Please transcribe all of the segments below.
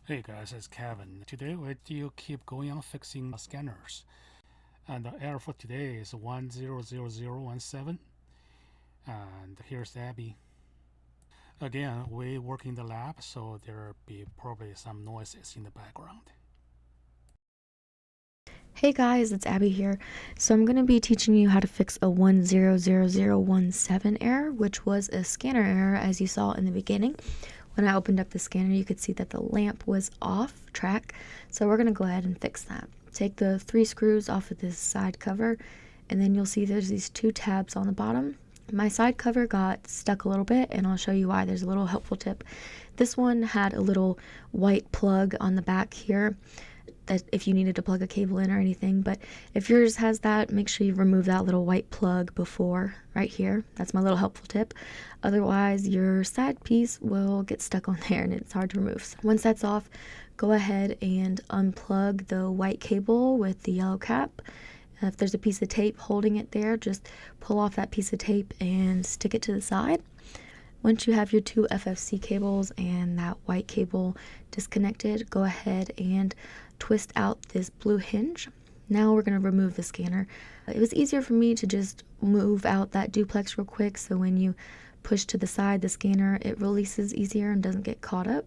Hey guys, it's Kevin. Today we do keep going on fixing scanners. And the error for today is 100017. And here's Abby. Again, we work in the lab, so there'll be probably some noises in the background. Hey guys, it's Abby here. So I'm going to be teaching you how to fix a 100017 error, which was a scanner error as you saw in the beginning. When I opened up the scanner, you could see that the lamp was off track. So we're going to go ahead and fix that. Take the 3 screws off of this side cover, and then you'll see there's these 2 tabs on the bottom. My side cover got stuck a little bit, and I'll show you why. There's a little helpful tip. This one had a little white plug on the back here that if you needed to plug a cable in or anything, but if yours has that, make sure you remove that little white plug before, right here. That's my little helpful tip. Otherwise, your side piece will get stuck on there and it's hard to remove. So once that's off, go ahead and unplug the white cable with the yellow cap. If there's a piece of tape holding it there, just pull off that piece of tape and stick it to the side. Once you have your 2 FFC cables and that white cable disconnected, go ahead and twist out this blue hinge. Now we're going to remove the scanner. It was easier for me to just move out that duplex real quick, so when you push to the side the scanner, it releases easier and doesn't get caught up.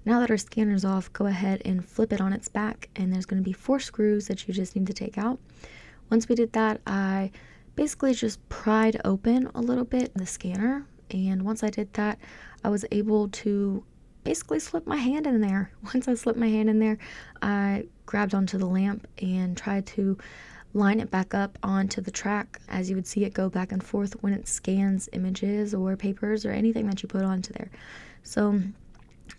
Now that our scanner's off, go ahead and flip it on its back, and there's going to be 4 screws that you just need to take out. Once we did that, I basically just pried open a little bit the scanner, and once I did that, I was able to basically slip my hand in there. Once I slipped my hand in there, I grabbed onto the lamp and tried to line it back up onto the track, as you would see it go back and forth when it scans images or papers or anything that you put onto there. So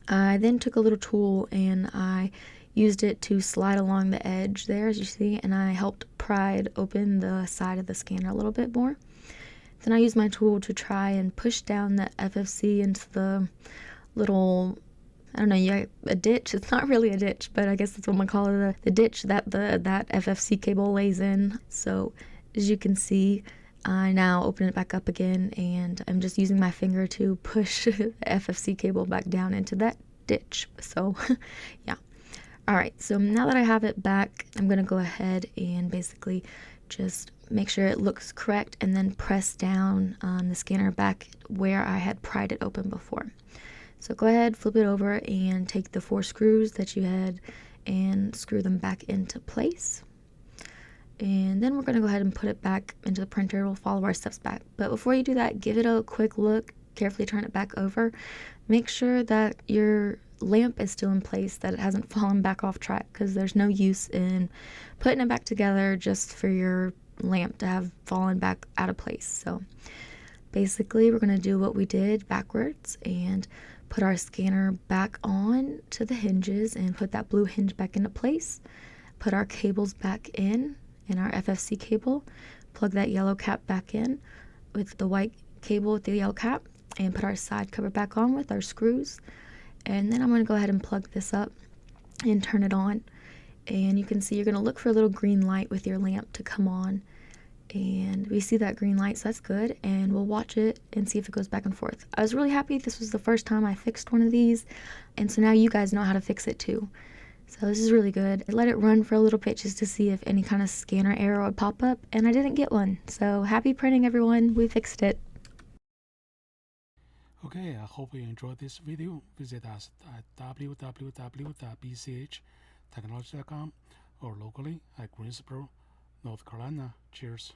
I then took a little tool and I used it to slide along the edge there, as you see, and I helped pry open the side of the scanner a little bit more. Then I used my tool to try and push down the FFC into the little, I don't know, a ditch. It's not really a ditch, but I guess that's what we call it, the ditch that that FFC cable lays in. So as you can see, I now open it back up again, and I'm just using my finger to push the FFC cable back down into that ditch. So yeah. All right, so now that I have it back, I'm going to go ahead and basically just make sure it looks correct and then press down the scanner back where I had pried it open before. So go ahead, flip it over, and take the 4 screws that you had and screw them back into place. And then we're going to go ahead and put it back into the printer. We'll follow our steps back. But before you do that, give it a quick look, carefully turn it back over. Make sure that your lamp is still in place, that it hasn't fallen back off track, because there's no use in putting it back together just for your lamp to have fallen back out of place. So basically, we're going to do what we did backwards and put our scanner back on to the hinges and put that blue hinge back into place. Put our cables back in our FFC cable. Plug that yellow cap back in with the white cable with the yellow cap, and put our side cover back on with our screws. And then I'm going to go ahead and plug this up and turn it on. And you can see you're going to look for a little green light with your lamp to come on. And we see that green light, so that's good, and we'll watch it and see if it goes back and forth. I was really happy this was the first time I fixed one of these, and so now you guys know how to fix it too. So this is really good. I let it run for a little bit just to see if any kind of scanner error would pop up, and I didn't get one. So happy printing, everyone. We fixed it. Okay, I hope you enjoyed this video. Visit us at www.bchtechnologies.com or locally at Greensboro, North Carolina. Cheers.